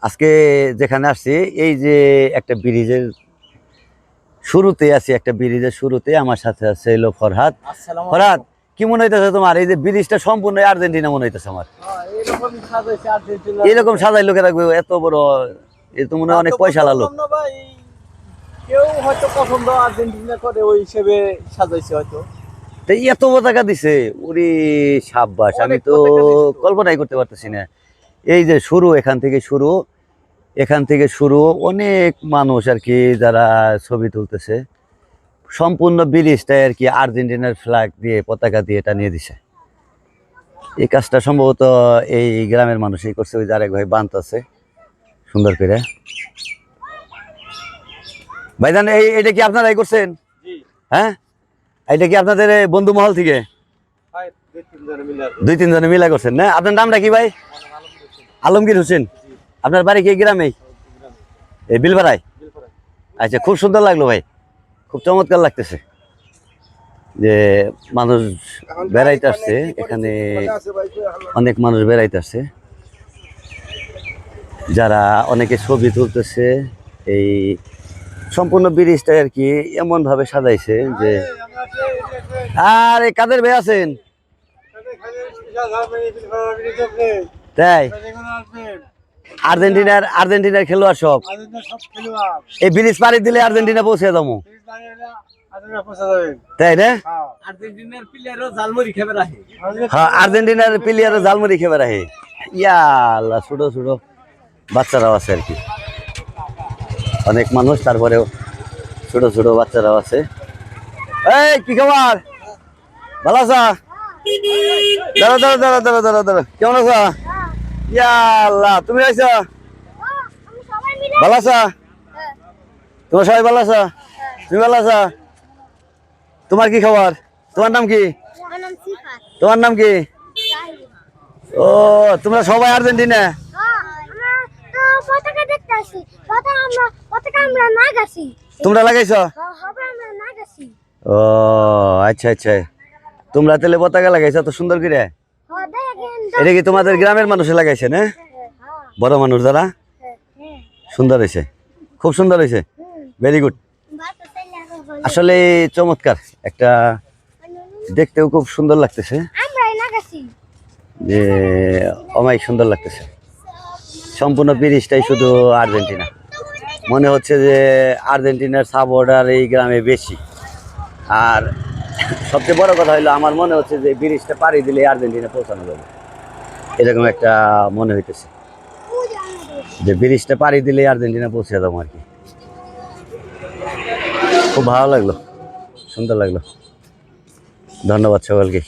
আজকে যেখানে আসছি এই যে একটা ব্রিজের শুরুতে আছি, একটা ব্রিজের শুরুতে আমার সাথে আছে হলো ফরহাদ। ফরহাদ, কি মনে হইতেছে তোমার এই যে ব্রিজটা সম্পূর্ণ আর্জেন্টিনা মনে হইতেছে আমার? এরকম সাজাই লোকেরা এত বড়, এ তো মনে হয় অনেক পয়সা লালো। কেউ হয়তো পছন্দ আর্জেন্টিনা করে ওই হিসেবে সাজাইছে হয়তো। এত পতাকা দিছে, ওরে সাব্বাস, আমি তো কল্পনাই করতে পারতেছি না। এই যে শুরু, এখান থেকে শুরু অনেক মানুষ আর কি যারা ছবি তুলতেছে। সম্পূর্ণ ব্রিজটাই আর কি আর্জেন্টিনার ফ্ল্যাগ দিয়ে, পতাকা দিয়ে টানিয়ে দিছে। এই কাজটা সম্ভবত এই গ্রামের মানুষই করছে। ওই যে আরেক ভাই বানতেছে সুন্দর করে। ভাইজান, এইটা কি আপনারাই করছেন? হ্যাঁ, এটা কি আপনাদের বন্ধু মহল থেকে দুই তিন জনে মিলা করছেন না? আপনার নামটা কি ভাই? আলমগীর হোসেন। আপনার বাড়ি কি গ্রামেই? এই বিলপাড়ায়? আচ্ছা, খুব সুন্দর লাগলো ভাই, খুব চমৎকার লাগতেছে যে মানুষ বেড়াইতে আসছে এখানে, অনেক মানুষ বেড়াইতে আসছে, যারা অনেকে ছবি তুলতেছে। এই সম্পূর্ণ ব্রিজটা আর কি এমন ভাবে সাজাইছে যে, আর এই কাদের ভাই আছেন? তাই আর্জেন্টিনার খেলোয়াড় সব এই ব্রিজ পাড়ি দিলে আর্জেন্টিনা পৌঁছে যাবো, তাই না? আর্জেন্টিনার প্লেয়ারও জালমুড়ি খেবে রাখে। হ্যাঁ, আর্জেন্টিনার প্লেয়ারও জালমুড়ি খেবে রাখে। ইয়া আল্লাহ, ছোট ছোট বাচ্চারাও আছে আর কি, অনেক মানুষ, তারপরেও ছোট ছোট বাচ্চারাও আছে। এই কি খবর? ভালো আছা? দাঁড়া দাঁড়া দাঁড়া দাঁড়া দাঁড়া দাঁড়া, কেমন আছা? ইয়া আল্লাহ, তুমি আইছো? ভালো আছা? তোমার সবাই ভালো আছা? তুমি ভালো আছা? তোমার কি খবর? তোমার নাম কি? তোমার নাম কি? ও, তোমরা সবাই আর্জেন্টিনা? তোমরা লাগাইছো? ও আচ্ছা আচ্ছা, তোমরা তাহলে পতাকা লাগাইছো তো সুন্দর করে। এটা কি তোমাদের গ্রামের মানুষে লাগাইছে না? বড় মানুষ যারা? সুন্দর হয়েছে, খুব সুন্দর হয়েছে, ভেরি গুড। আসলে চমৎকার একটা, দেখতেও খুব সুন্দর লাগতেছে যে, অনেক সুন্দর লাগতেছে। সম্পূর্ণ ব্রিজটাই শুধু আর্জেন্টিনা, মনে হচ্ছে যে আর্জেন্টিনার সাপোর্টার এই গ্রামে বেশি। আর সবচেয়ে বড় কথা হলো, আমার মনে হচ্ছে যে ব্রিজটা পাড়ি দিলে আর্জেন্টিনা পৌঁছানো যাবে, এরকম একটা মনে হইতেছে যে ব্রিজটা পাড়ি দিলে আর্জেন্টিনা পৌঁছে যাবো আর কি। খুব ভালো লাগলো, সুন্দর লাগলো। ধন্যবাদ সকলকে।